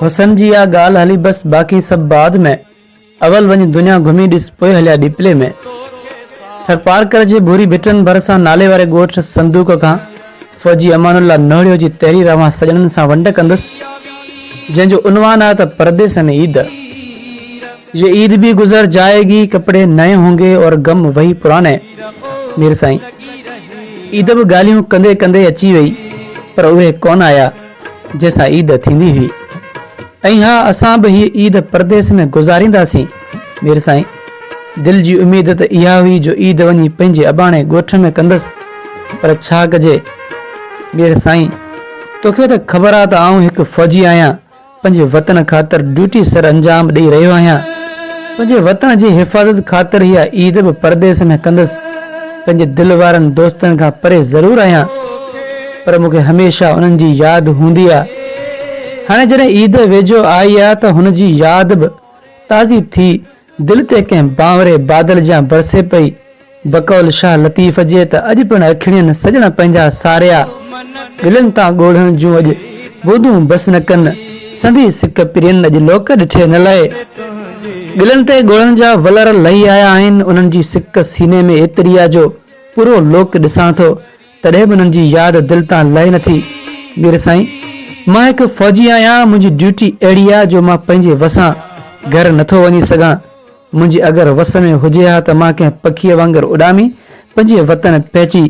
हुसन जी आ गाल हली बस, बाकी सब बाद में। अवल वञी दुनिया घुमी ॾिस, पोइ हलिया डिपले में। थर पार कर जे भूरी भिटन भरसां नाले वारे ॻोठ संदूक खां फौजी अमानुल्ला नहड़ियो जी तहरीर अवां सजणनि सां वंड कंदुसि, जंहिंजो उनवान आहे त परदेस में ईद। ये ईद भी गुजर जाएगी, कपड़े नए होंगे और गम वही पुराने। मीर साईं ईद भी गालियूं कंदे कंदे अची वई, पर उहे कोन आया जंहिंसां ईद थींदी हुई। ऐं हा, असां बि हीअ ईद परदेस में गुज़ारींदासीं। मीर साईं दिल जी उम्मीद त इहा हुई जो ईद वञी पंहिंजे अबाणे ॻोठ में कंदसि, पर छा कजे। मीर साईं तोखे त ख़बर आहे त आऊं हिकु फ़ौजी आहियां, पंहिंजे वतन ख़ातिर ड्यूटी सर अंजाम ॾेई रहियो आहियां। पंहिंजे वतन जी हिफ़ाज़त ख़ातिर इहा ईद बि परदेस में कंदसि। पंहिंजे दिल वारनि दोस्तनि खां परे ज़रूरु आहियां, पर मूंखे हमेशह उन्हनि जी यादि हूंदी आहे। हाणे जॾहिं ईद वेझो आई आहे त हुन जी यादि बि ताज़ी थी दिल ते कंहिं बांवरे बादल जा बरसे पई। बकौल शाह लतीफ़ जे त अॼु पिणु अखिणियुनि सॼण पंहिंजा सारिया। दिलनि तां ॻोढ़नि जूं अॼु बूंदूं बस न कनि, संधी सिक पिरियनि अॼु लोक ॾिठे न लहे। दिलनि ते ॻोढ़नि जा वलर लही आया आहिनि, उन्हनि जी सिक सीने में एतिरी आहे जो पूरो लोक ॾिसां थो, तॾहिं बि उन्हनि जी यादि दिलि तां लहे नथी। मीर साईं मां हिकु फ़ौजी आहियां, मुंहिंजी ड्यूटी अहिड़ी आहे जो मां पंहिंजे वसां घर नथो वञी सघां। मुंहिंजी अगरि वस में हुजे हा त मां कंहिं पखीअ वांगुरु उॾामी पंहिंजे वतन पहुची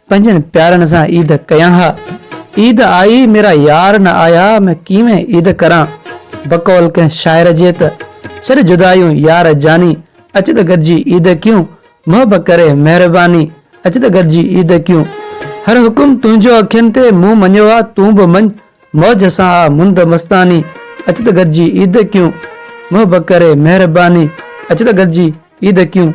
पंहिंजनि प्यारनि सां ईद कयां हा। ईद आई मेरा यार न आया, मैं कीवें ईद करां। बकौल कंहिं शाइर जे त छॾ जुदायूं यार जानी, अच त गॾिजी ईद क्यूं, मोहबत करे महिरबानी, अच त गॾिजी ईद क्यूं। हर हुकुम तुंहिंजो अखियुनि ते मूं मञियो आहे, तूं बि मञ मौज सां आ मुंद मस्तानी, अच त गॾिजी ईद क्यूं, मोहबत करे महिरबानी, अच त गॾिजी ईद क्यूं।